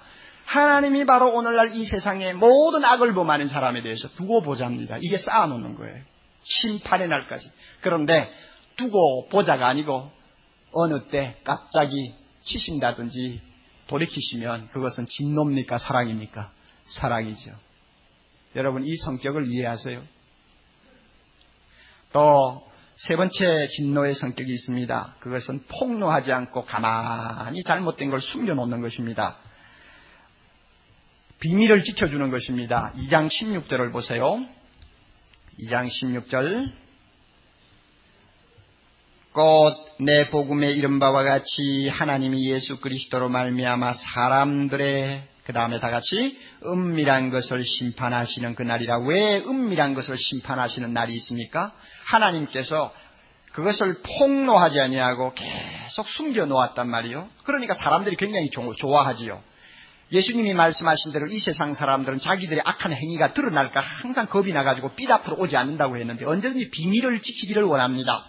하나님이 바로 오늘날 이 세상의 모든 악을 범하는 사람에 대해서 두고 보자입니다. 이게 쌓아놓는 거예요. 심판의 날까지. 그런데 두고 보자가 아니고 어느 때 갑자기 치신다든지 돌이키시면 그것은 진노입니까? 사랑입니까? 사랑이죠. 여러분 이 성격을 이해하세요? 또 세 번째 진노의 성격이 있습니다. 그것은 폭로하지 않고 가만히 잘못된 걸 숨겨놓는 것입니다. 비밀을 지켜주는 것입니다. 2장 16절을 보세요. 2장 16절 곧 내 복음에 이른 바와 같이 하나님이 예수 그리스도로 말미암아 사람들의 그 다음에 다 같이 은밀한 것을 심판하시는 그날이라. 왜 은밀한 것을 심판하시는 날이 있습니까? 하나님께서 그것을 폭로하지 아니하고 계속 숨겨놓았단 말이요. 그러니까 사람들이 굉장히 좋아하지요. 예수님이 말씀하신 대로 이 세상 사람들은 자기들의 악한 행위가 드러날까 항상 겁이 나가지고 삘 앞으로 오지 않는다고 했는데 언제든지 비밀을 지키기를 원합니다.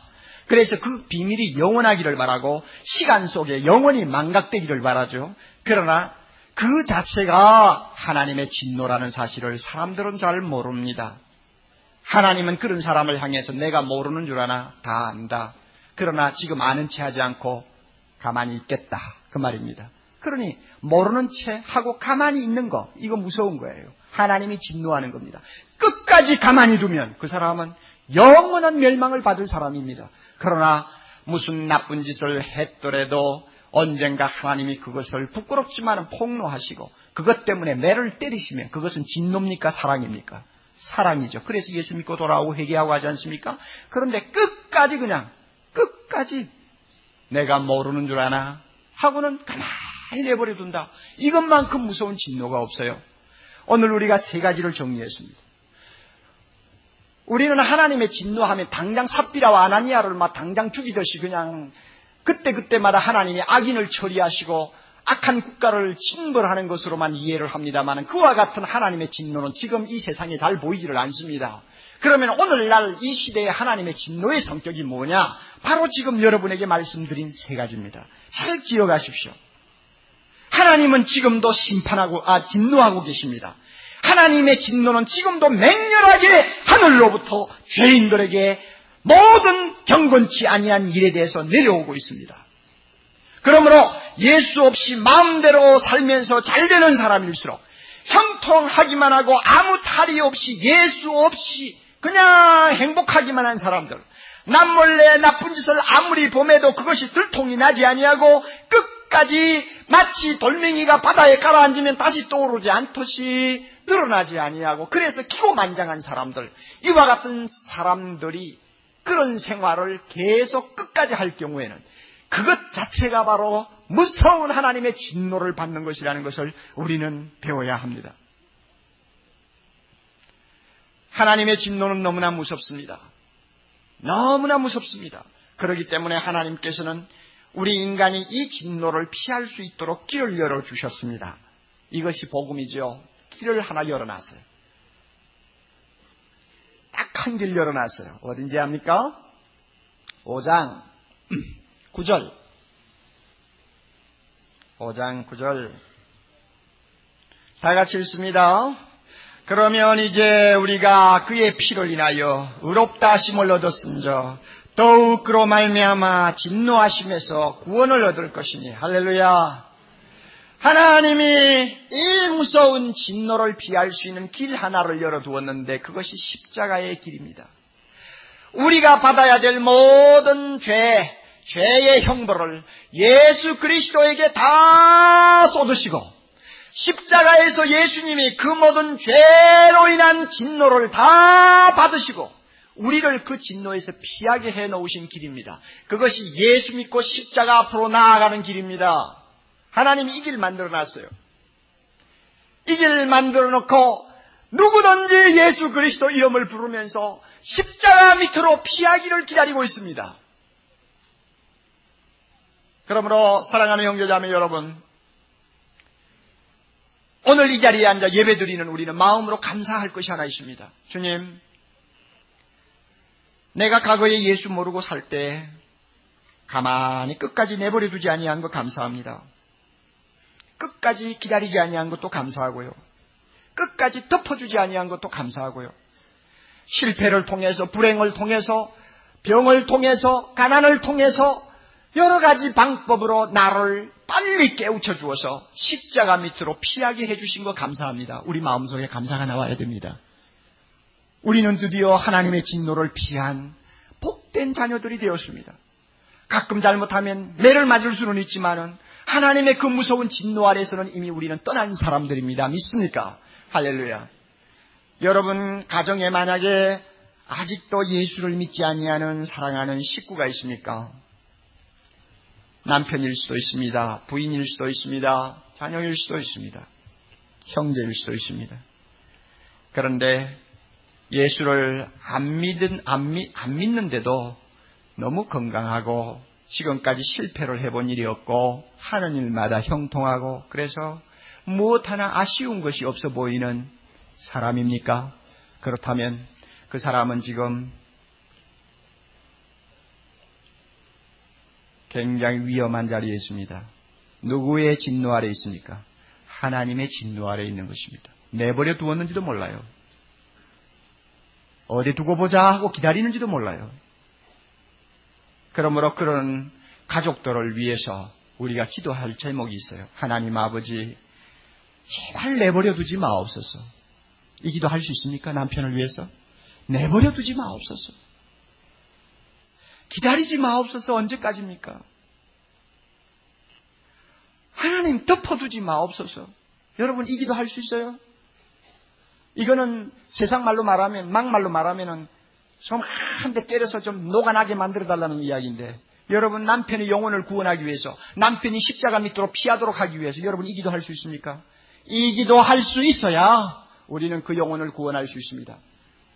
그래서 그 비밀이 영원하기를 바라고 시간 속에 영원히 망각되기를 바라죠. 그러나 그 자체가 하나님의 진노라는 사실을 사람들은 잘 모릅니다. 하나님은 그런 사람을 향해서 내가 모르는 줄 아나 다 안다. 그러나 지금 아는 체 하지 않고 가만히 있겠다. 그 말입니다. 그러니 모르는 채 하고 가만히 있는 거 이거 무서운 거예요. 하나님이 진노하는 겁니다. 끝까지 가만히 두면 그 사람은 영원한 멸망을 받을 사람입니다. 그러나 무슨 나쁜 짓을 했더라도 언젠가 하나님이 그것을 부끄럽지만 폭로하시고 그것 때문에 매를 때리시면 그것은 진노입니까? 사랑입니까? 사랑이죠. 그래서 예수 믿고 돌아오고 회개하고 하지 않습니까? 그런데 끝까지 내가 모르는 줄 아나 하고는 가만히 내버려 둔다. 이것만큼 무서운 진노가 없어요. 오늘 우리가 세 가지를 정리했습니다. 우리는 하나님의 진노하면 당장 삽비라와 아나니아를 막 당장 죽이듯이 그냥 그때마다 하나님이 악인을 처리하시고 악한 국가를 징벌하는 것으로만 이해를 합니다만 그와 같은 하나님의 진노는 지금 이 세상에 잘 보이지를 않습니다. 그러면 오늘날 이 시대의 하나님의 진노의 성격이 뭐냐? 바로 지금 여러분에게 말씀드린 세 가지입니다. 잘 기억하십시오. 하나님은 지금도 진노하고 계십니다. 하나님의 진노는 지금도 맹렬하게 하늘로부터 죄인들에게 모든 경건치 아니한 일에 대해서 내려오고 있습니다. 그러므로 예수 없이 마음대로 살면서 잘되는 사람일수록, 형통하기만 하고 아무 탈이 없이 예수 없이 그냥 행복하기만 한 사람들, 남몰래 나쁜 짓을 아무리 범해도 그것이 들통이 나지 아니하고 끝까지 마치 돌멩이가 바다에 가라앉으면 다시 떠오르지 않듯이 늘어나지 아니하고, 그래서 기고만장한 사람들, 이와 같은 사람들이 그런 생활을 계속 끝까지 할 경우에는 그것 자체가 바로 무서운 하나님의 진노를 받는 것이라는 것을 우리는 배워야 합니다. 하나님의 진노는 너무나 무섭습니다. 너무나 무섭습니다. 그렇기 때문에 하나님께서는 우리 인간이 이 진노를 피할 수 있도록 길을 열어주셨습니다. 이것이 복음이죠. 길을 하나 열어놨어요. 딱 한 길 열어놨어요. 어딘지 압니까? 5장 9절. 5장 9절. 다 같이 읽습니다. 그러면 이제 우리가 그의 피를 인하여 의롭다 하심을 얻었은저 더욱 그로 말미암아 진노하심에서 구원을 얻을 것이니. 할렐루야. 하나님이 이 무서운 진노를 피할 수 있는 길 하나를 열어두었는데 그것이 십자가의 길입니다. 우리가 받아야 될 모든 죄의 형벌을 예수 그리스도에게 다 쏟으시고, 십자가에서 예수님이 그 모든 죄로 인한 진노를 다 받으시고 우리를 그 진노에서 피하게 해놓으신 길입니다. 그것이 예수 믿고 십자가 앞으로 나아가는 길입니다. 하나님이 이 길 만들어놨어요. 이 길 만들어놓고 누구든지 예수 그리스도 이름을 부르면서 십자가 밑으로 피하기를 기다리고 있습니다. 그러므로 사랑하는 형제자매 여러분, 오늘 이 자리에 앉아 예배드리는 우리는 마음으로 감사할 것이 하나 있습니다. 주님, 내가 과거에 예수 모르고 살 때 가만히 끝까지 내버려 두지 아니한 것 감사합니다. 끝까지 기다리지 아니한 것도 감사하고요. 끝까지 덮어주지 아니한 것도 감사하고요. 실패를 통해서, 불행을 통해서, 병을 통해서, 가난을 통해서 여러 가지 방법으로 나를 빨리 깨우쳐 주어서 십자가 밑으로 피하게 해주신 거 감사합니다. 우리 마음속에 감사가 나와야 됩니다. 우리는 드디어 하나님의 진노를 피한 복된 자녀들이 되었습니다. 가끔 잘못하면 매를 맞을 수는 있지만은 하나님의 그 무서운 진노 아래서는 이미 우리는 떠난 사람들입니다. 믿습니까? 할렐루야. 여러분 가정에 만약에 아직도 예수를 믿지 아니하는 사랑하는 식구가 있습니까? 남편일 수도 있습니다. 부인일 수도 있습니다. 자녀일 수도 있습니다. 형제일 수도 있습니다. 그런데 예수를 안 믿는데도 너무 건강하고 지금까지 실패를 해본 일이 없고 하는 일마다 형통하고 그래서 무엇 하나 아쉬운 것이 없어 보이는 사람입니까? 그렇다면 그 사람은 지금 굉장히 위험한 자리에 있습니다. 누구의 진노 아래 있습니까? 하나님의 진노 아래 있는 것입니다. 내버려 두었는지도 몰라요. 어디 두고 보자 하고 기다리는지도 몰라요. 그러므로 그런 가족들을 위해서 우리가 기도할 제목이 있어요. 하나님 아버지, 제발 내버려 두지 마옵소서. 이 기도 할 수 있습니까? 남편을 위해서? 내버려 두지 마옵소서. 기다리지 마옵소서. 언제까지입니까? 하나님 덮어두지 마옵소서. 여러분 이 기도 할 수 있어요? 이거는 세상 말로 말하면, 막말로 말하면은 좀 한 대 때려서 좀 녹아나게 만들어달라는 이야기인데, 여러분 남편의 영혼을 구원하기 위해서, 남편이 십자가 밑으로 피하도록 하기 위해서 여러분 이 기도 할 수 있습니까? 이 기도 할 수 있어야 우리는 그 영혼을 구원할 수 있습니다.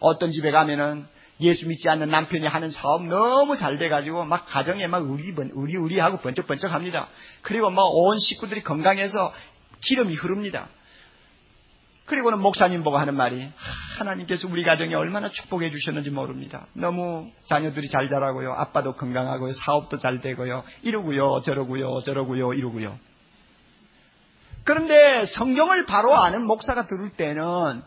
어떤 집에 가면은 예수 믿지 않는 남편이 하는 사업 너무 잘 돼가지고 막 가정에 막 의리하고 번쩍번쩍합니다. 그리고 막 온 식구들이 건강해서 기름이 흐릅니다. 그리고는 목사님 보고 하는 말이 하나님께서 우리 가정에 얼마나 축복해 주셨는지 모릅니다. 너무 자녀들이 잘 자라고요. 아빠도 건강하고요. 사업도 잘 되고요. 이러고요. 저러고요. 이러고요. 그런데 성경을 바로 아는 목사가 들을 때는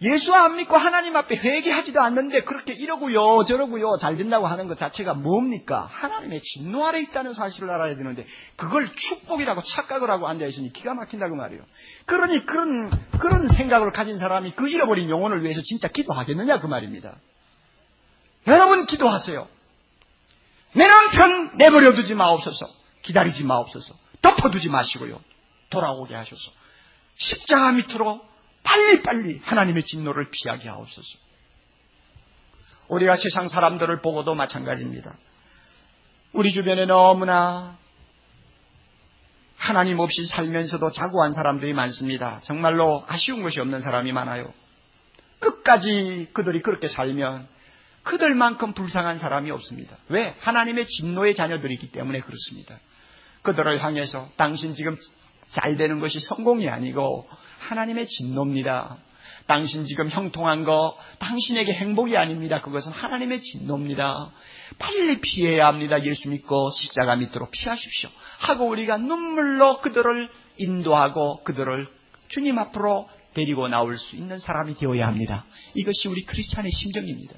예수 안 믿고 하나님 앞에 회개하지도 않는데 그렇게 이러고요 저러고요 잘 된다고 하는 것 자체가 뭡니까? 하나님의 진노 아래 있다는 사실을 알아야 되는데 그걸 축복이라고 착각을 하고 앉아있으니 기가 막힌다고 말이에요. 그러니 그런 생각을 가진 사람이 그 잃어버린 영혼을 위해서 진짜 기도하겠느냐 그 말입니다. 여러분 기도하세요. 내 남편 내버려두지 마옵소서. 기다리지 마옵소서. 덮어두지 마시고요. 돌아오게 하셔서 십자가 밑으로 빨리빨리 하나님의 진노를 피하게 하옵소서. 우리가 세상 사람들을 보고도 마찬가지입니다. 우리 주변에 너무나 하나님 없이 살면서도 자고한 사람들이 많습니다. 정말로 아쉬운 것이 없는 사람이 많아요. 끝까지 그들이 그렇게 살면 그들만큼 불쌍한 사람이 없습니다. 왜? 하나님의 진노의 자녀들이기 때문에 그렇습니다. 그들을 향해서 당신 지금 잘 되는 것이 성공이 아니고 하나님의 진노입니다. 당신 지금 형통한 거 당신에게 행복이 아닙니다. 그것은 하나님의 진노입니다. 빨리 피해야 합니다. 예수 믿고 십자가 밑으로 피하십시오 하고 우리가 눈물로 그들을 인도하고 그들을 주님 앞으로 데리고 나올 수 있는 사람이 되어야 합니다. 이것이 우리 크리스찬의 심정입니다.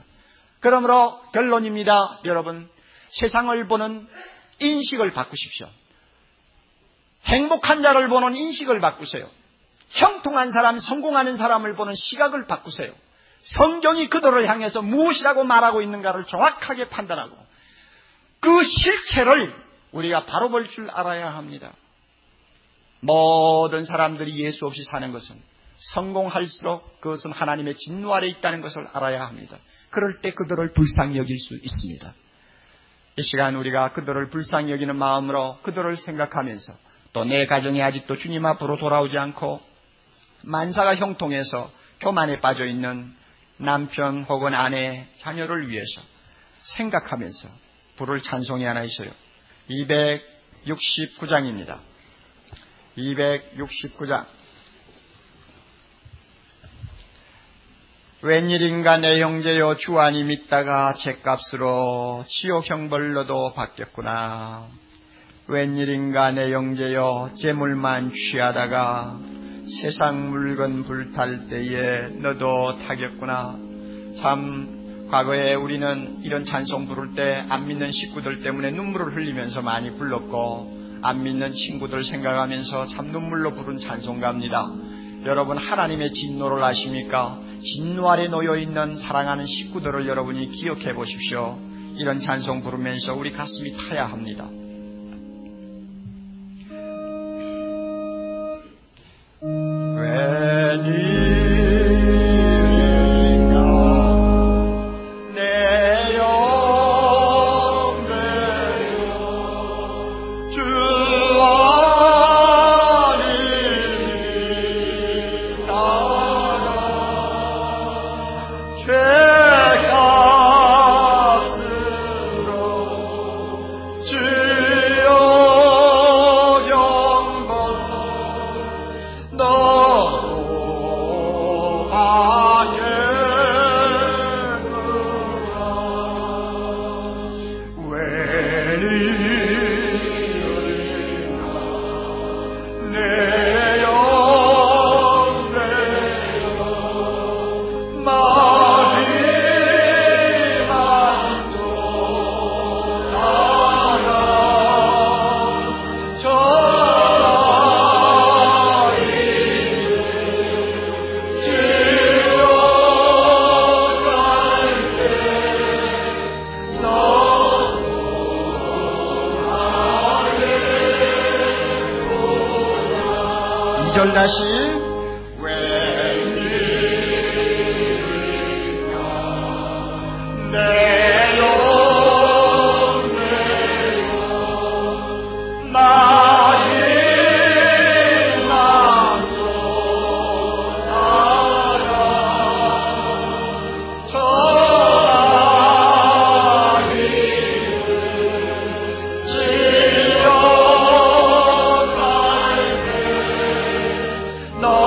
그러므로 결론입니다. 여러분, 세상을 보는 인식을 바꾸십시오. 행복한 자를 보는 인식을 바꾸세요. 형통한 사람, 성공하는 사람을 보는 시각을 바꾸세요. 성경이 그들을 향해서 무엇이라고 말하고 있는가를 정확하게 판단하고 그 실체를 우리가 바로 볼 줄 알아야 합니다. 모든 사람들이 예수 없이 사는 것은 성공할수록 그것은 하나님의 진노 아래 있다는 것을 알아야 합니다. 그럴 때 그들을 불쌍히 여길 수 있습니다. 이 시간 우리가 그들을 불쌍히 여기는 마음으로 그들을 생각하면서 또 내 가정이 아직도 주님 앞으로 돌아오지 않고 만사가 형통해서 교만에 빠져있는 남편 혹은 아내, 자녀를 위해서 생각하면서 부를 찬송이 하나 있어요. 269장입니다. 269장. 웬일인가 내 형제여 주 안이 믿다가 죗값으로 지옥 형벌로도 바뀌었구나. 웬일인가 내 형제여 재물만 취하다가 세상 물건 불탈 때에 너도 타겠구나. 참 과거에 우리는 이런 찬송 부를 때 안 믿는 식구들 때문에 눈물을 흘리면서 많이 불렀고 안 믿는 친구들 생각하면서 참 눈물로 부른 찬송가입니다. 여러분 하나님의 진노를 아십니까? 진노 아래 놓여있는 사랑하는 식구들을 여러분이 기억해 보십시오. 이런 찬송 부르면서 우리 가슴이 타야 합니다. 다시 No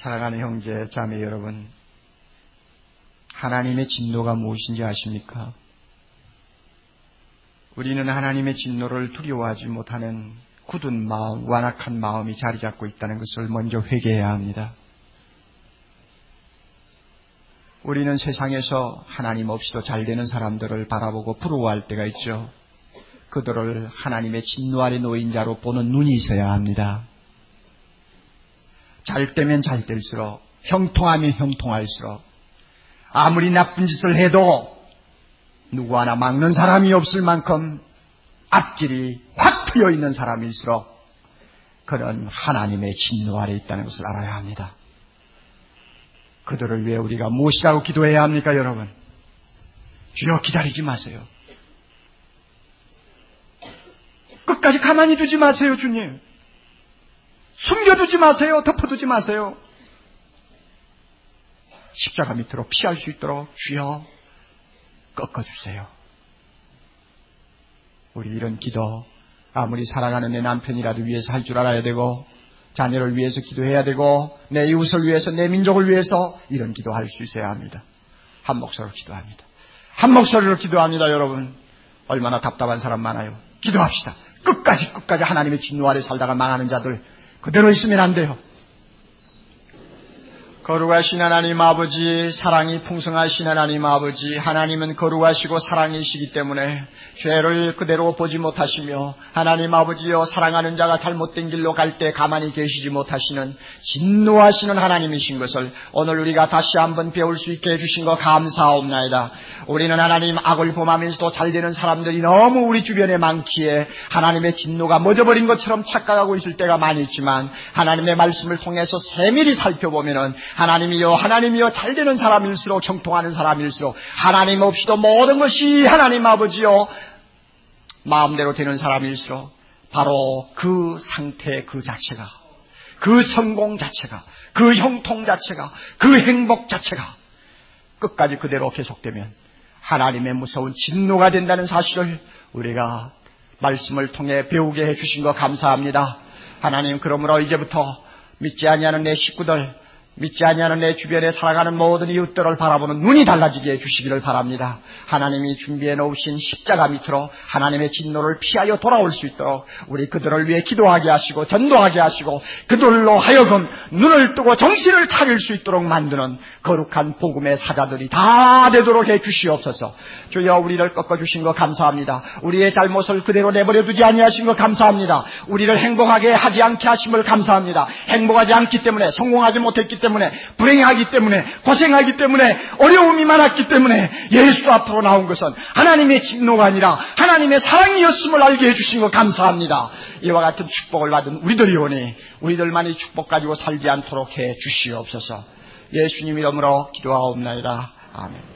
사랑하는 형제, 자매 여러분, 하나님의 진노가 무엇인지 아십니까? 우리는 하나님의 진노를 두려워하지 못하는 굳은 마음, 완악한 마음이 자리 잡고 있다는 것을 먼저 회개해야 합니다. 우리는 세상에서 하나님 없이도 잘 되는 사람들을 바라보고 부러워할 때가 있죠. 그들을 하나님의 진노 아래 놓인 자로 보는 눈이 있어야 합니다. 잘 되면 잘 될수록, 형통하면 형통할수록, 아무리 나쁜 짓을 해도 누구 하나 막는 사람이 없을 만큼 앞길이 확 트여 있는 사람일수록 그는 하나님의 진노 아래 있다는 것을 알아야 합니다. 그들을 위해 우리가 무엇이라고 기도해야 합니까, 여러분? 주여, 기다리지 마세요. 끝까지 가만히 두지 마세요, 주님. 숨겨두지 마세요. 덮어두지 마세요. 십자가 밑으로 피할 수 있도록 주여 꺾어주세요. 우리 이런 기도, 아무리 사랑하는 내 남편이라도 위해서 할 줄 알아야 되고, 자녀를 위해서 기도해야 되고, 내 이웃을 위해서, 내 민족을 위해서 이런 기도할 수 있어야 합니다. 한 목소리로 기도합니다. 한 목소리로 기도합니다. 여러분, 얼마나 답답한 사람 많아요. 기도합시다. 끝까지 하나님의 진노 아래 살다가 망하는 자들 그대로 있으면 안 돼요. 거룩하신 하나님 아버지, 사랑이 풍성하신 하나님 아버지, 하나님은 거룩하시고 사랑이시기 때문에 죄를 그대로 보지 못하시며, 하나님 아버지여, 사랑하는 자가 잘못된 길로 갈 때 가만히 계시지 못하시는 진노하시는 하나님이신 것을 오늘 우리가 다시 한번 배울 수 있게 해주신 거 감사하옵나이다. 우리는 하나님 악을 범하면서도 잘되는 사람들이 너무 우리 주변에 많기에 하나님의 진노가 멎어버린 것처럼 착각하고 있을 때가 많이 있지만, 하나님의 말씀을 통해서 세밀히 살펴보면은 하나님이여 잘되는 사람일수록, 형통하는 사람일수록, 하나님 없이도 모든 것이 하나님 아버지여 마음대로 되는 사람일수록 바로 그 상태 그 자체가, 그 성공 자체가, 그 형통 자체가, 그 행복 자체가 끝까지 그대로 계속되면 하나님의 무서운 진노가 된다는 사실을 우리가 말씀을 통해 배우게 해주신 거 감사합니다. 하나님, 그러므로 이제부터 믿지 아니하는 내 식구들, 믿지 아니하는 내 주변에 살아가는 모든 이웃들을 바라보는 눈이 달라지게 해주시기를 바랍니다. 하나님이 준비해 놓으신 십자가 밑으로 하나님의 진노를 피하여 돌아올 수 있도록 우리 그들을 위해 기도하게 하시고 전도하게 하시고, 그들로 하여금 눈을 뜨고 정신을 차릴 수 있도록 만드는 거룩한 복음의 사자들이 다 되도록 해주시옵소서. 주여, 우리를 꺾어주신 거 감사합니다. 우리의 잘못을 그대로 내버려두지 아니하신 거 감사합니다. 우리를 행복하게 하지 않게 하심을 감사합니다. 행복하지 않기 때문에, 성공하지 못했기 때문에, 불행하기 때문에, 고생하기 때문에, 어려움이 많았기 때문에 예수 앞으로 나온 것은 하나님의 진노가 아니라 하나님의 사랑이었음을 알게 해주신 것 감사합니다. 이와 같은 축복을 받은 우리들이 오니 우리들만이 축복 가지고 살지 않도록 해 주시옵소서. 예수님 이름으로 기도하옵나이다. 아멘.